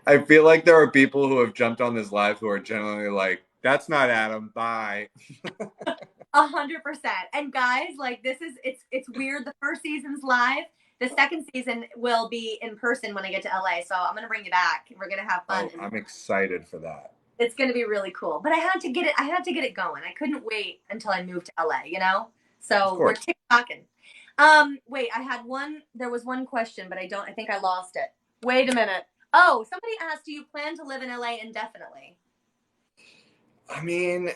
I feel like there are people who have jumped on this live who are generally like, that's not Adam. Bye. 100%. And guys, like it's weird. The first season's live. The second season will be in person when I get to LA. So I'm gonna bring you back. We're gonna have fun. Oh, I'm excited for that. It's gonna be really cool. But I had to get it going. I couldn't wait until I moved to LA, you know? So we're TikToking. Wait, there was one question, but I think I lost it. Wait a minute. Oh, somebody asked, do you plan to live in LA indefinitely? I mean,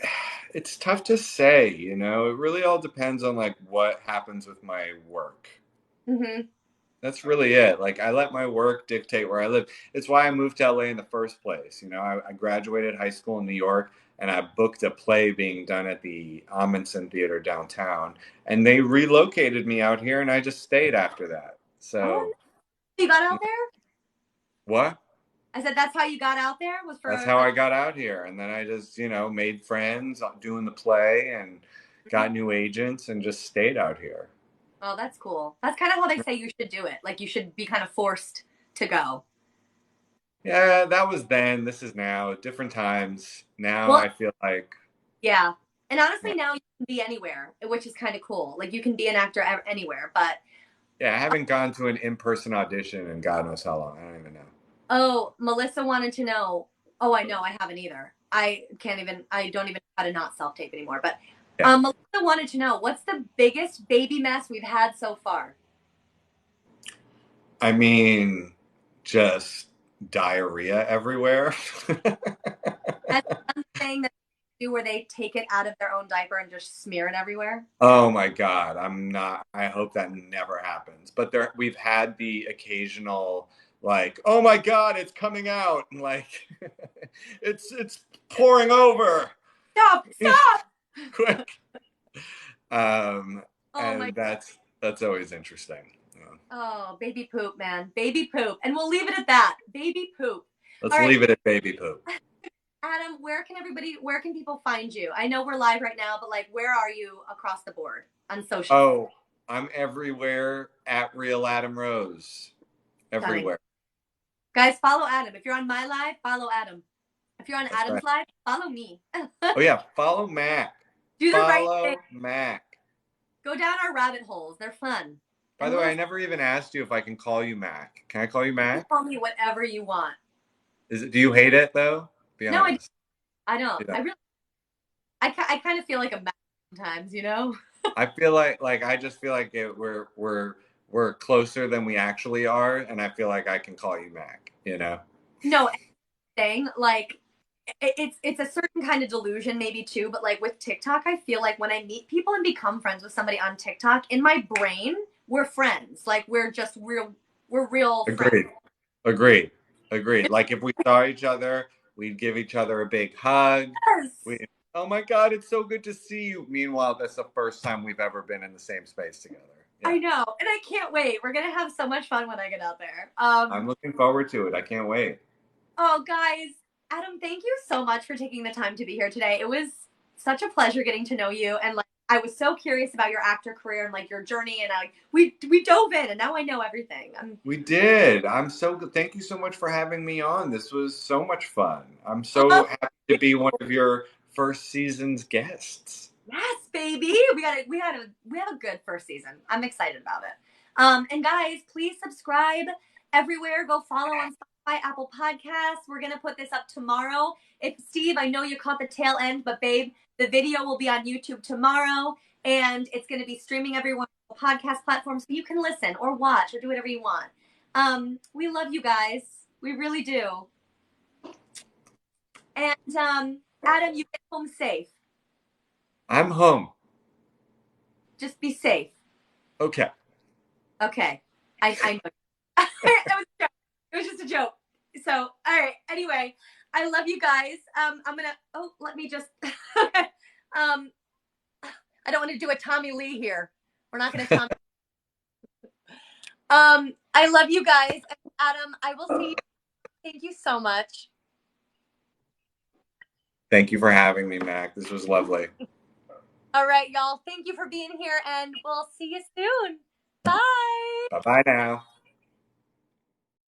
it's tough to say, you know? It really all depends on like what happens with my work. Mm-hmm. That's really it. Like, I let my work dictate where I live. It's why I moved to LA in the first place. You know, I graduated high school in New York and I booked a play being done at the Amundsen Theater downtown. And they relocated me out here and I just stayed after that. Oh, So, you got out there? what? I said that's how you got out there was for. That's how I got out here. And then I just, you know, made friends doing the play and got new agents and just stayed out here. Oh, that's cool. That's kind of how they say you should do it. Like you should be kind of forced to go. Yeah, that was then. This is now. Different times. Now Well, I feel like, yeah. And honestly, yeah. now you can be anywhere, which is kind of cool. Like you can be an actor anywhere. But Yeah, I haven't gone to an in-person audition in God knows how long. I don't even know. oh, Melissa wanted to know. Oh, I know. I haven't either. I can't even. I don't even know how to not self-tape anymore. But Yeah. Melissa wanted to know what's the biggest baby mess we've had so far. I mean, just diarrhea everywhere. That's one thing that they do where they take it out of their own diaper and just smear it everywhere. Oh my God, I hope that never happens. But we've had the occasional like, oh my God, it's coming out, and like it's pouring over. Stop! Quick. Oh my. And that's always interesting. Yeah. Oh, baby poop, man. Baby poop. And we'll leave it at that. Baby poop. Let's All right, leave it at baby poop. Adam, where can people find you? I know we're live right now, but like, where are you across the board on social? Oh, I'm everywhere at Real Adam Rose. Everywhere. Guys, follow Adam. If you're on my live, follow Adam. If you're on That's Adam's live, follow me. Oh yeah, follow Mac. Do the right thing. Follow Mac. Go down our rabbit holes. They're fun. By the way, I never even asked you if I can call you Mac. Can I call you Mac? You call me whatever you want. Do you hate it though? Be honest. No, I don't. I kind of feel like a Mac sometimes, you know? I feel like I just feel like we're closer than we actually are, and I feel like I can call you Mac, you know? No, thing like it's a certain kind of delusion maybe too, but like with TikTok, I feel like when I meet people and become friends with somebody on TikTok, in my brain, we're friends. Like we're real friends. Agreed. Like if we saw each other, we'd give each other a big hug. Yes. Oh my God, it's so good to see you. Meanwhile, that's the first time we've ever been in the same space together. Yeah. I know, and I can't wait. We're gonna have so much fun when I get out there. I'm looking forward to it. I can't wait. Oh, guys, Adam, thank you so much for taking the time to be here today. It was such a pleasure getting to know you, and like I was so curious about your actor career and like your journey, and we dove in, and now I know everything. We did. I'm so good. Thank you so much for having me on. This was so much fun. I'm so happy to be one of your first season's guests. Yes, baby. We have a good first season. I'm excited about it. And guys, please subscribe everywhere. Go follow on Spotify, Apple Podcasts. We're gonna put this up tomorrow. Steve, I know you caught the tail end, but babe, the video will be on YouTube tomorrow, and it's gonna be streaming everywhere on podcast platforms, so you can listen or watch or do whatever you want. We love you guys. We really do. And Adam, you get home safe. I'm home. Just be safe. Okay. Okay. I know. That was a joke. It was just a joke. So, all right. Anyway, I love you guys. Let me just, I don't want to do a Tommy Lee here. We're not going to Tommy. I love you guys. Adam, I will see you. Thank you so much. Thank you for having me, Mac. This was lovely. All right, y'all. Thank you for being here, and we'll see you soon. Bye. Bye-bye now.